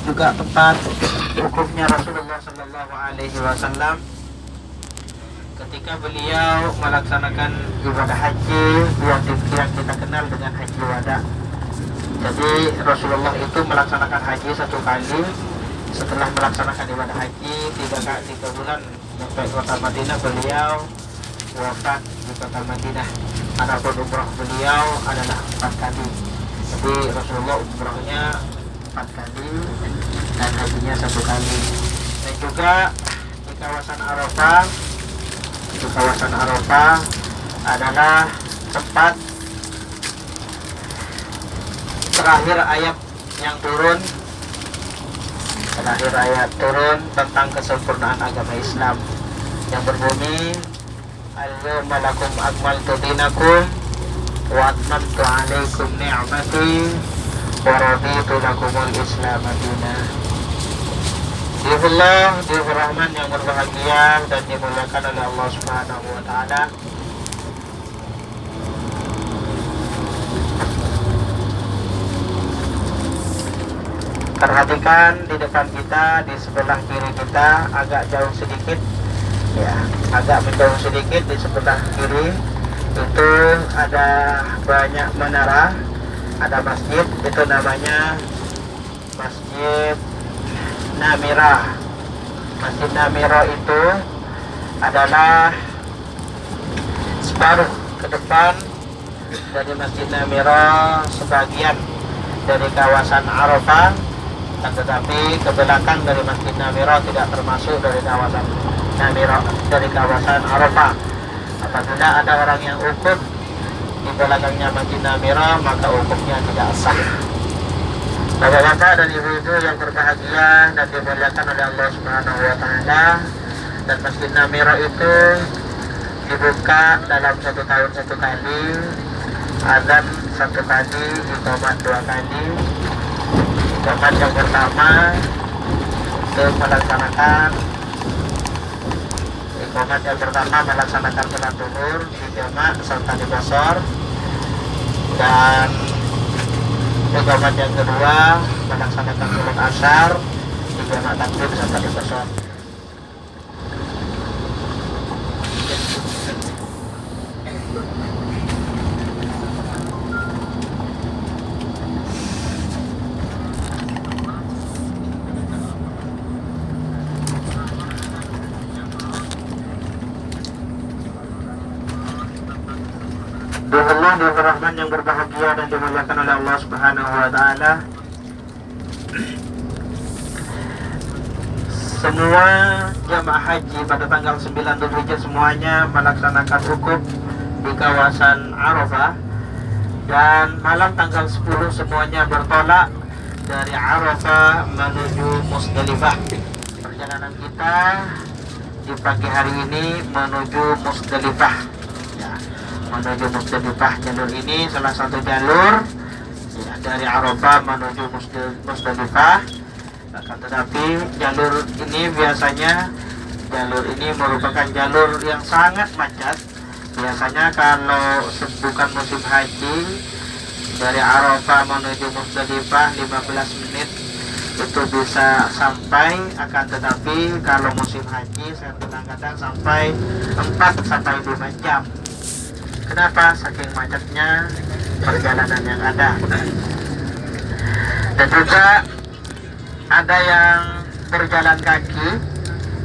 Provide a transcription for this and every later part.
juga tempat wukufnya Rasulullah Sallallahu Alaihi Wasallam ketika beliau melaksanakan ibadah haji yang kita kenal dengan haji wada. Jadi Rasulullah itu melaksanakan haji satu kali. Setelah melaksanakan ibadah haji 3 bulan sampai kota Madinah, beliau wafat di kota Madinah. Adapun umrah beliau adalah 4 kali. Jadi Rasulullah umrahnya 4 kali dan hajinya 1 kali. Dan juga di kawasan Arafah adalah tempat terakhir ayat turun tentang kesempurnaan agama Islam yang berbunyi al-yawma lakum akmaltu dinakum wa atmamtu alaikum ni'mati wa raditu lakumul Islam madina. Diufur Rahman yang berbahagia dan dimuliakan oleh Allah Subhanahu wa taala. Perhatikan di depan kita, di sebelah kiri kita agak jauh sedikit, ya, agak menjauh sedikit di sebelah kiri itu ada banyak menara, ada masjid, itu namanya Masjid Namirah. Masjid Namirah itu adalah separuh ke depan dari Masjid Namirah, sebagian dari kawasan Arafah. Tetapi ke belakang dari Masjid Namirah tidak termasuk dari kawasan Namirah, dari kawasan Arafah. Apabila ada orang yang ukuf di belakangnya Masjid Namirah, maka ukufnya tidak sah. Bapak-bapak dan ibu-ibu yang berbahagia dan dimuliakan oleh Allah Subhanahu wa taala, dan Masjid Namirah itu dibuka dalam 1 tahun 1 kali, azan 1 kali, iqamah 2 kali. Iqamah yang pertama untuk melaksanakan salat zuhur di jamaah serta di qashar, dan iqamah yang kedua melaksanakan salat asar di jamaah takbir serta di qashar. Diufur Rahman yang berbahagia dan dimuliakan oleh Allah Subhanahu wa taala. Semua jamaah haji pada tanggal 9 Dzulhijjah semuanya melaksanakan wukuf di kawasan Arafah, dan malam tanggal 10 semuanya bertolak dari Arafah menuju Musdalifah. Perjalanan kita di pagi hari ini menuju Musdalifah, menuju Musdalifah. Jalur ini salah satu jalur, ya, dari Arafah menuju Musdalifah. Akan tetapi jalur ini merupakan jalur yang sangat macet. Biasanya kalau bukan musim haji, dari Arafah menuju Musdalifah 15 menit itu bisa sampai. Akan tetapi kalau musim haji kadang-kadang sampai 4 sampai 5 jam. Kenapa? Saking macetnya perjalanan yang ada. Dan juga ada yang berjalan kaki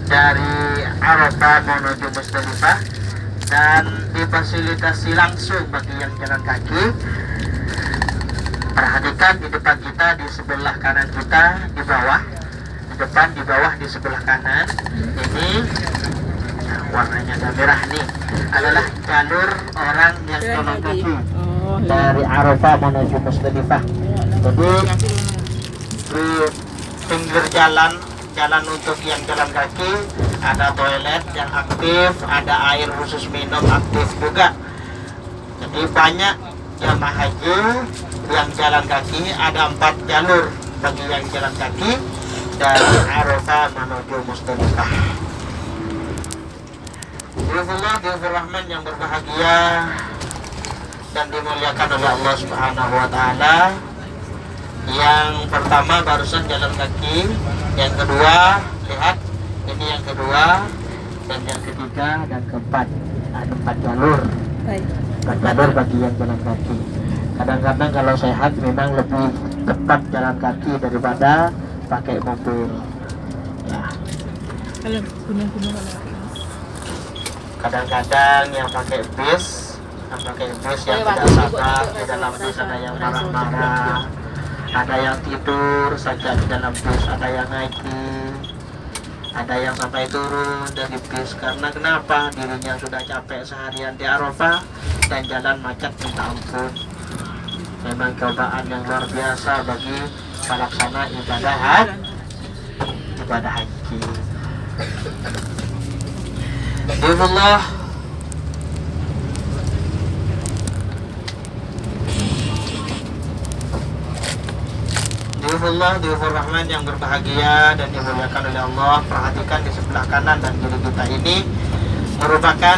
dari Arafah menuju Musdalifah dan difasilitasi langsung bagi yang jalan kaki. Perhatikan di depan kita, di sebelah kanan kita, di bawah, di depan, di bawah, di sebelah kanan ini warnanya agak merah nih, adalah jalur orang yang jalan kaki dari Arafah menuju Musdalifah. Jadi di pinggir jalan untuk yang jalan kaki ada toilet yang aktif, ada air khusus minum aktif juga. Jadi banyak jamaah haji yang jalan kaki, ada 4 jalur bagi yang jalan kaki dari Arafah menuju Musdalifah. Diufur Rahman yang berbahagia dan dimuliakan oleh Allah Subhanahu wa taala. Yang pertama barusan jalan kaki, yang kedua lihat ini yang kedua, dan yang ketiga dan keempat ada 4 jalur. Baik. 4 jalur bagi yang jalan kaki. Kadang-kadang kalau sehat memang lebih tepat jalan kaki daripada pakai mobil. Ya. Kalau gunung-gunung Kadang-kadang yang pakai bis yang tidak sabar, di dalam bis ada yang marah-marah, ada yang tidur saja di dalam bis, ada yang naik, ada yang sampai turun dari bis. Karena kenapa? Dirinya sudah capek seharian di Arafah dan jalan macet minta ampun. Memang cobaan yang luar biasa bagi pelaksana ibadah haji. Bismillah. Dihufur Rahman yang berbahagia dan dimuliakan oleh Allah. Perhatikan di sebelah kanan dan kiri kita ini merupakan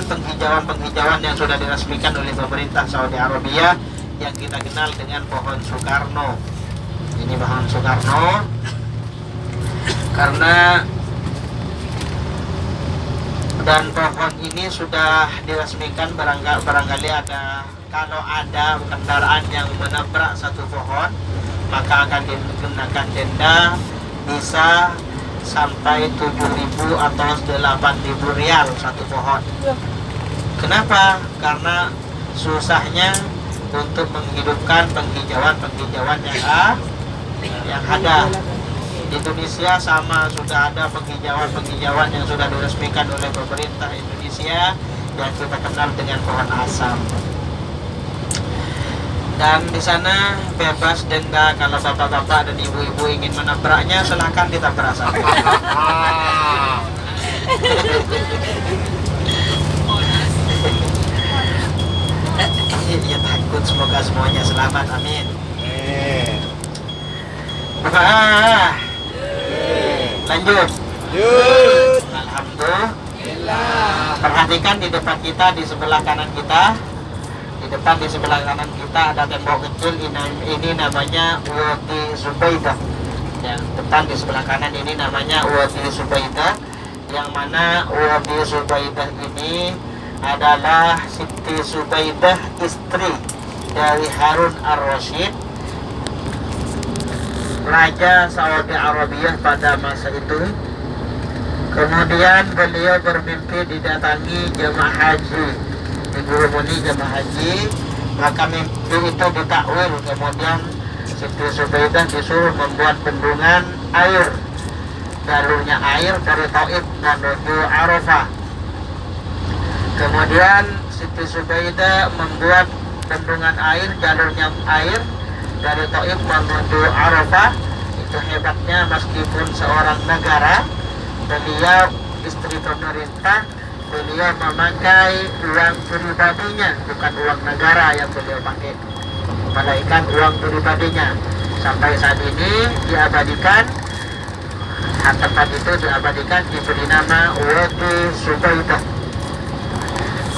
penghijauan yang sudah diresmikan oleh pemerintah Saudi Arabia yang kita kenal dengan pohon Soekarno. Ini pohon Soekarno karena dan pohon ini sudah diresmikan barangkali kalau ada kendaraan yang menabrak satu pohon maka akan dikenakan denda bisa sampai 7.000 atau 8.000 rial satu pohon. Kenapa? Karena susahnya untuk menghidupkan penghijauan yang ada. Di Indonesia sama, sudah ada penghijauan yang sudah diresmikan oleh pemerintah Indonesia yang kita kenal dengan pohon asam. Dan di sana bebas denda. Kalau bapak-bapak dan ibu-ibu ingin menabraknya, silahkan ditabrak saja. Ya takut, semoga semuanya selamat, amin. Lanjut. Alhamdulillah. Perhatikan di depan kita, di sebelah kanan kita. Di depan di sebelah kanan kita ada tembok kecil, ini namanya Wadi Zubaidah. Yang depan di sebelah kanan ini namanya Wadi Zubaidah, yang mana Wadi Zubaidah ini adalah Siti Zubaidah, istri dari Harun ar-Rasyid, Raja Saudi Arabia pada masa itu. Kemudian beliau bermimpi didatangi jemaah haji, digurumuni jemaah haji, maka mimpi itu ditakwil. Kemudian Siti Zubaidah disuruh membuat bendungan air, jalurnya air dari Taif menuju Arafah. Kemudian Siti Zubaidah membuat bendungan air, jalurnya air dari Taif menuju Arafah. Itu hebatnya, meskipun seorang negara, beliau istri pemerintah, beliau memakai uang pribadinya, bukan uang negara yang beliau pakai, melainkan uang pribadinya. Sampai saat ini diabadikan, tempat itu diabadikan, diberi nama Wadi Zubaidah.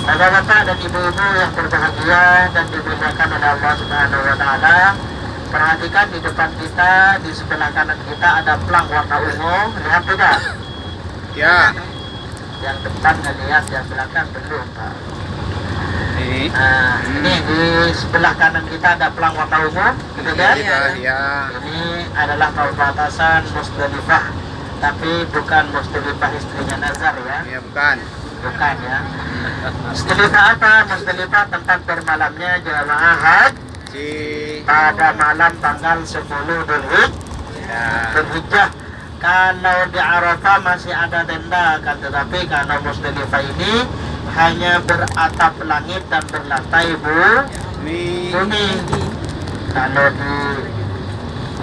Bapak-bapak dan ibu-ibu yang berbahagia dan dimuliakan oleh Allah Subhanahu wa Ta'ala, perhatikan di depan kita, di sebelah kanan kita ada plang warna ungu. Lihat tidak? Ya. Yang depan nggak lihat, yang belakang belum, Pak. Ini. Nah, ini di sebelah kanan kita ada plang warna ungu, gitu kan? Ya. Ini adalah perbatasan Musdalifah, tapi bukan Musdalifah istrinya Nazar ya. Ya, bukan. Bukan ya. Musdalifah apa? Musdalifah tempat bermalamnya jemaah haji pada malam tanggal 10 Dzulhijjah. Kalau di Arafah masih ada tenda, kan, tetapi kalau Musdalifah ini hanya beratap langit dan berlantai bumi. Kalau di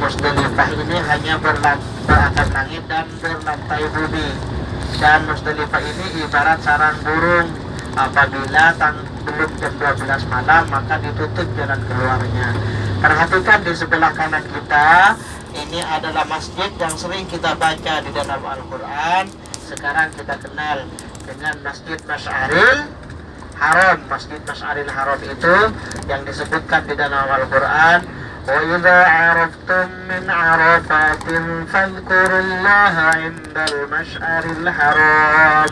Musdalifah ini hanya beratap langit dan berlantai bumi. Dan Musdalifah ini ibarat sarang burung. Apabila belum jam 12 malam maka ditutup jalan keluarnya. Perhatikan di sebelah kanan kita, ini adalah masjid yang sering kita baca di dalam Al-Quran. Sekarang kita kenal dengan Masjid Masy'aril Haram. Masjid Masy'aril Haram itu yang disebutkan di dalam Al-Quran, وإذا عرفتم من عرفات فاذكروا الله عند المشعر الحرام.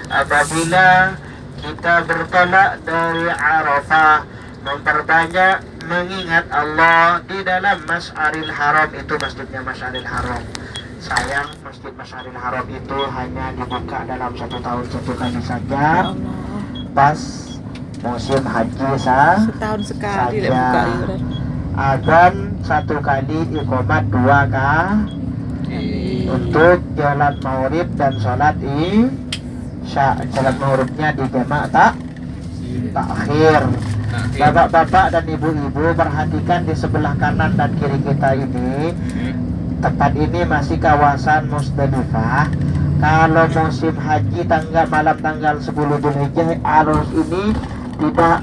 Apabila kita bertolak dari Arafah, memperbanyak mengingat Allah di dalam Masyaril Haram. Itu masjidnya Masyaril Haram. Sayang, masjid Masyaril Haram itu hanya dibuka dalam 1 tahun 1 kali saja, pas musim haji Setahun sekali saja. lah buka iuran. Azan 1 kali, iqamat 2 kali untuk jalan maurib dan sholat isya. Jalan mauribnya di jamak takhir. Bapak-bapak dan ibu-ibu, perhatikan di sebelah kanan dan kiri kita ini. Tempat ini masih kawasan Musdalifah. Kalau musim haji malam tanggal 10 Dzulhijjah, arus ini tidak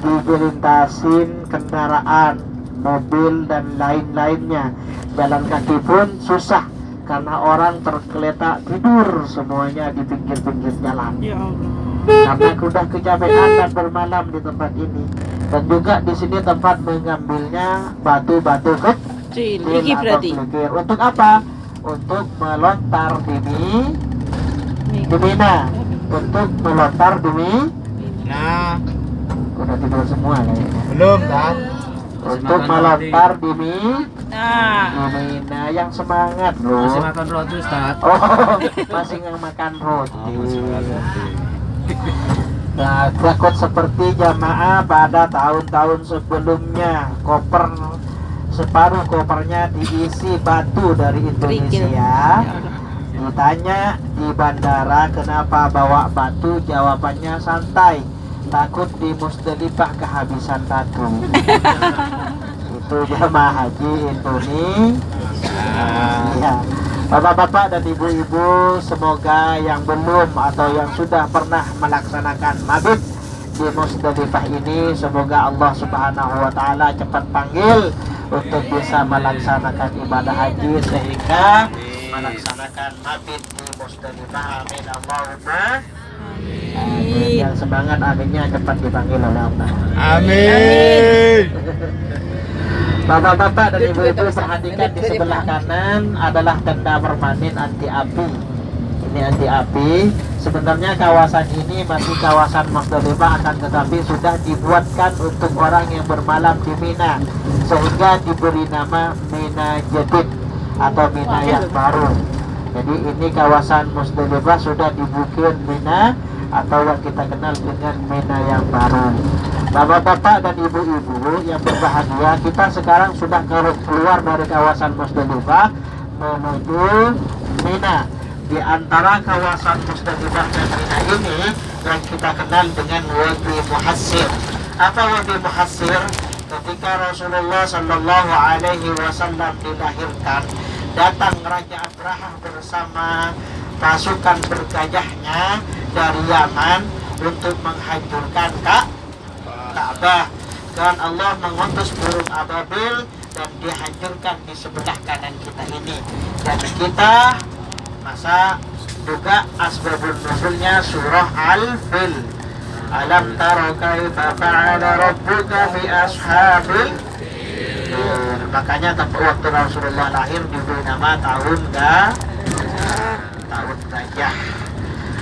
dilintasin kendaraan, mobil dan lain-lainnya. Jalan kaki pun susah karena orang tergeletak tidur semuanya di pinggir-pinggir jalan. Ya Allah. Karena sudah kecapean dan bermalam di tempat ini. Dan juga di sini tempat mengambilnya batu-batu Cil, kecil iki atau berarti. kerikil. Untuk apa? Untuk melontar di Mina. Untuk melontar di Nah, udah tidur semua kayaknya. belum kan? Untuk melontar di Nah, Mina. Yang semangat loh. Masih makan roti, Ustaz. Oh, masih makan roti. Nah, takut seperti jamaah pada tahun-tahun sebelumnya, separuh kopernya diisi batu dari kerikil. Indonesia. Ya Allah. Ditanya di bandara kenapa bawa batu, jawabannya santai, takut di Musdalifah kehabisan batu. Itu jamaah haji Indonesia. Bapak-bapak dan ibu-ibu, semoga yang belum atau yang sudah pernah melaksanakan mabit di Musdalifah ini, semoga Allah Subhanahu wa taala cepat panggil untuk bisa melaksanakan ibadah haji sehingga melaksanakan mabit di Musdalifah. Amin Allahumma amin. Yang semangat aminnya cepat dipanggil oleh Allah. Amin. Bapak-bapak dan ibu-ibu, perhatikan di sebelah kanan adalah tenda permanen anti api. Ini anti api. Sebenarnya kawasan ini masih kawasan Musdalifah, akan tetapi sudah dibuatkan untuk orang yang bermalam di Mina, sehingga diberi nama Mina Jadid atau Mina yang baru. Jadi ini kawasan Musdalifah sudah dibikin Mina atau yang kita kenal dengan Mina yang baru. Bapak-bapak dan ibu-ibu yang berbahagia, kita sekarang sudah keluar dari kawasan Musdalifah menuju Mina. Di antara kawasan Musdalifah dan Mina ini yang kita kenal dengan Wadi Muhassir. Apa Wadi Muhassir? Ketika Rasulullah Shallallahu Alaihi Wasallam dilahirkan, datang Raja Abrahah bersama pasukan bergajahnya dari Yaman untuk menghancurkan Ka'bah, dan Allah mengutus burung ababil dan dihancurkan di sebelah kanan kita ini. Dan kita masa juga asbabun nuzulnya surah Al-Fil. Alam tara kaifa fa'ala rabbuka bi ashabil fil. Makanya waktu Rasulullah lahir diberi nama tahun gajah.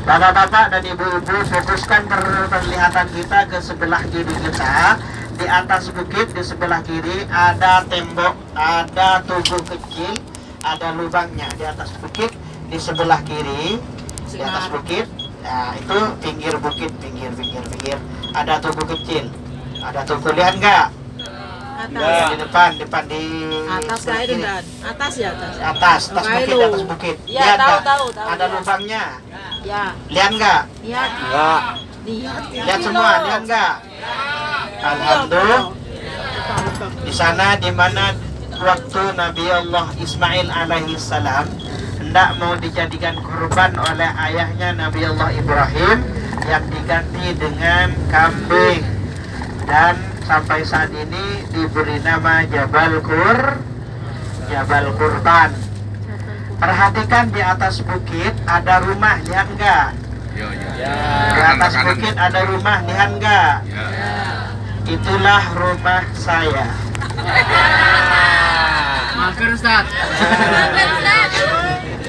Bapak-bapak dan ibu-ibu, fokuskan penglihatan kita ke sebelah kiri kita. Di atas bukit di sebelah kiri ada tembok, ada tugu kecil, ada lubangnya di atas bukit di sebelah kiri. Di atas bukit, nah itu pinggir bukit, pinggir. Ada tugu kecil, ada tugu, lihat nggak? Atas. Di depan di Atas sebelah itu kiri. dan atas ya atas. Atas Oke, bukit, lu. atas bukit. Ya, Lihat tahu, nggak? tahu, Ada ya. lubangnya. Ya, Lihat nggak? lihat. Enggak. Lihat. Lihat semua, lihat nggak? Alhamdulillah. Di sana di mana waktu Nabi Allah Ismail alaihi salam hendak mau dijadikan kurban oleh ayahnya Nabi Allah Ibrahim, yang diganti dengan kambing, dan sampai saat ini diberi nama Jabal Kurban. Perhatikan di atas bukit ada rumah, lihat nggak? Di atas bukit ada rumah, lihat nggak? Itulah rumah saya. Mager Ustaz.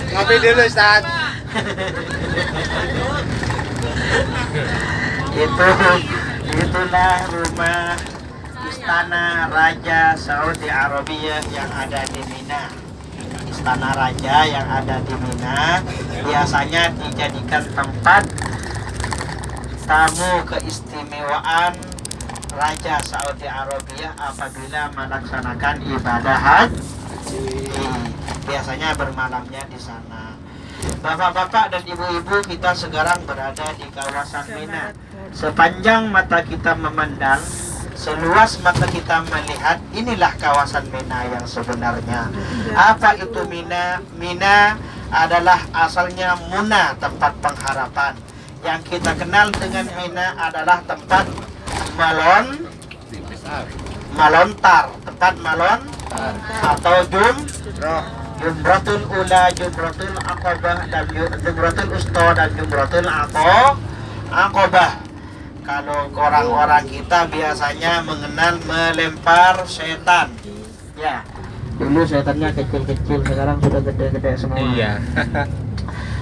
Ngopi dulu Ustaz. Itulah rumah Istana Raja Saudi Arabia yang ada di Mina. Istana Raja yang ada di Mina biasanya dijadikan tempat tamu keistimewaan Raja Saudi Arabia apabila melaksanakan ibadah haji. Biasanya bermalamnya di sana. Bapak-bapak dan ibu-ibu, kita sekarang berada di kawasan Mina. Sepanjang mata kita memandang, seluas mata kita melihat, inilah kawasan Mina yang sebenarnya. Apa itu Mina? Mina adalah asalnya Muna, tempat pengharapan. Yang kita kenal dengan Mina adalah tempat melontar, tempat melon atau Jumratul Ula, Jumratul Aqabah, dan Jumratul Usta, dan Jumratul Aqabah. Kalau orang-orang kita biasanya mengenal melempar setan. Ya, dulu setannya kecil-kecil, sekarang sudah gede-gede semua. Iya.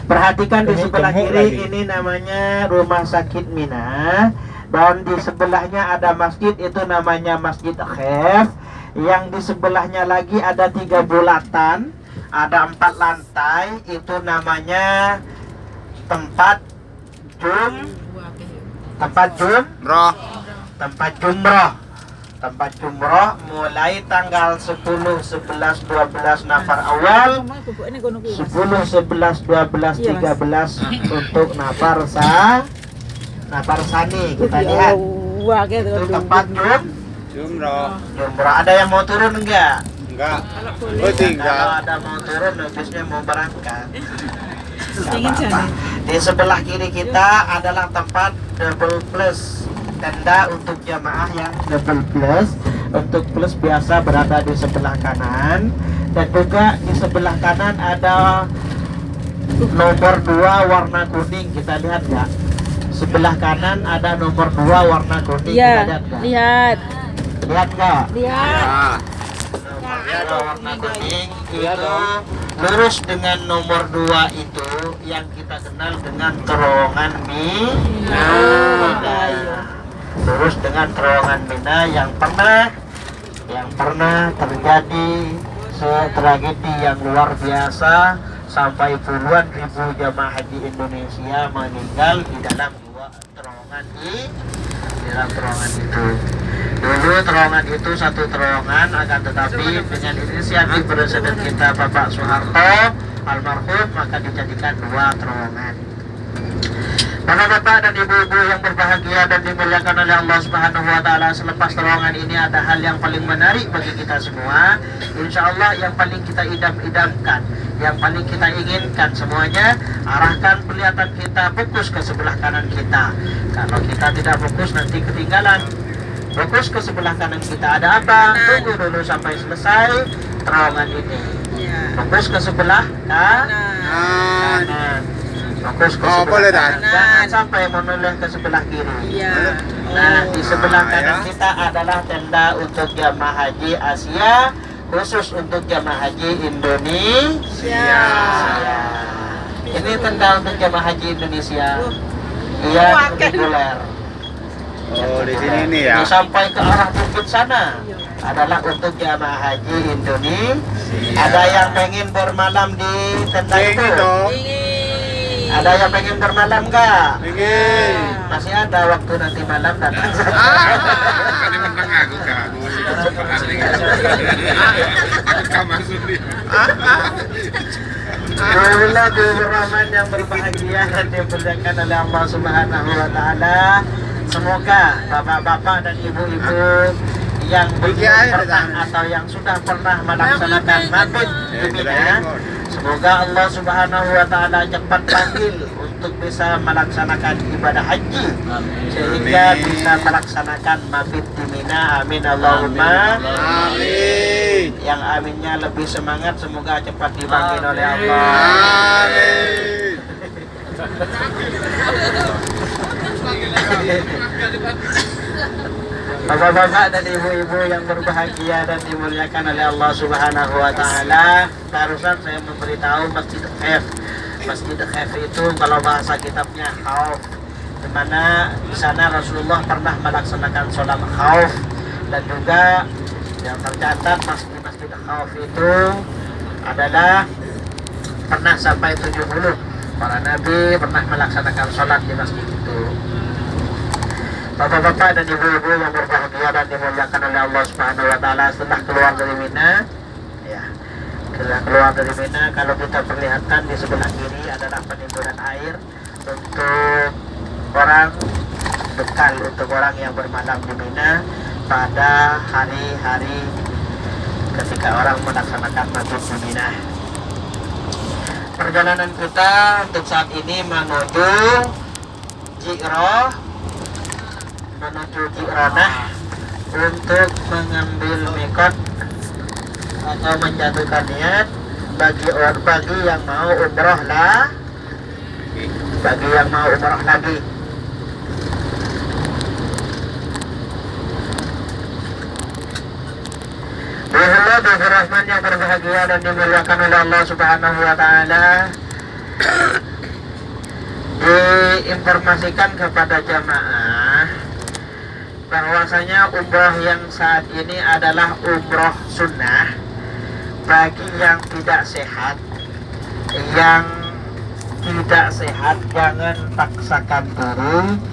Perhatikan di sebelah kiri, ini namanya Rumah Sakit Mina. Dan di sebelahnya ada masjid, itu namanya Masjid Khef. Yang di sebelahnya lagi ada 3 bulatan, ada 4 lantai, itu namanya tempat jumroh mulai tanggal 10, 11, 12 nafar awal, 10, 11, 12, 13 untuk nafar sani. Kita lihat itu tempat jumroh. Ada yang mau turun enggak? Enggak. Kalau ada mau turun, habisnya mau berangkat. Di sebelah kiri kita adalah tempat double plus, tenda untuk jamaah yang double plus. Untuk plus biasa berada di sebelah kanan, dan juga di sebelah kanan ada nomor 2 warna kuning. Kita lihat nggak? Sebelah kanan ada nomor 2 warna kuning. Kita lihat nggak? Lihat nggak? Warna kuning itu lurus dengan nomor 2 itu yang kita kenal dengan terowongan Mina. Lurus dengan terowongan Mina yang pernah terjadi tragedi yang luar biasa sampai puluhan ribu jamaah haji Indonesia meninggal di dalam terowongan itu. Dulu terowongan itu satu terowongan, akan tetapi dengan inisiatif presiden kita Bapak Soeharto almarhum, maka dijadikan 2 terowongan. Bapak-bapak dan ibu-ibu yang berbahagia dan dimuliakan oleh Allah Subhanahu wa Ta'ala, selepas terowongan ini ada hal yang paling menarik bagi kita semua. Insya Allah yang paling kita idam-idamkan, yang paling kita inginkan semuanya, arahkan penglihatan kita fokus ke sebelah kanan kita. Kalau kita tidak fokus nanti ketinggalan. Fokus ke sebelah kanan kita, ada apa? Tunggu dulu sampai selesai terowongan ini. Fokus ke sebelah kanan. Fokus ke sebelah kanan. Jangan sampai menoleh ke sebelah kiri. Nah, di sebelah kanan kita adalah tenda untuk jamaah haji Asia, khusus untuk jamaah haji Indonesia. Ini tenda untuk jamaah haji Indonesia yang reguler. Oh, di sini nih ya. Sampai ke arah bukit sana adalah untuk jamaah haji Indonesia. Ada yang pengen bermalam di tenda itu? Ada yang pengen bermalam nggak? Pengen. Masih ada waktu nanti malam datang. Kan menang aku Alhamdulillah Rahman yang berbahagia dan dimuliakan oleh Allah Subhanahu wa Ta'ala. Semoga bapak-bapak dan ibu-ibu yang pernah atau yang sudah pernah melaksanakan mabit di Mina, semoga Allah Subhanahu wa Ta'ala cepat panggil untuk bisa melaksanakan ibadah haji sehingga bisa melaksanakan mabit di Mina. Amin Allahumma Amin. Yang aminnya lebih semangat, semoga cepat dipanggil oleh Allah. Amin. Bapak-bapak dan ibu-ibu yang berbahagia dan dimuliakan oleh Allah Subhanahu wa taala, barusan saya memberitahu Masjid Khaif. Masjid Khaif itu kalau bahasa kitabnya khauf, di mana di sana Rasulullah pernah melaksanakan sholat khauf, dan juga yang tercatat masjid khauf itu adalah pernah sampai 70 para nabi pernah melaksanakan sholat di masjid itu. Bapak-bapak dan ibu-ibu yang berbahagia dan dimuliakan oleh Allah Subhanahu wa taala, setelah keluar dari Mina, ya, setelah keluar dari Mina, kalau kita perlihatkan di sebelah kiri adalah penimbunan air untuk orang bekal untuk orang yang bermalam di Mina pada hari-hari ketika orang melaksanakan mabit di Mina. Perjalanan kita untuk saat ini menuju Ji'ranah untuk mengambil mikot atau menjatuhkan niat bagi yang mau umroh lagi. Bismillah, Rahman yang berbahagia dan dimuliakan oleh Allah Subhanahu wa taala, diinformasikan kepada jamaah bahwasanya umroh yang saat ini adalah umroh sunnah. Bagi yang tidak sehat, jangan paksakan diri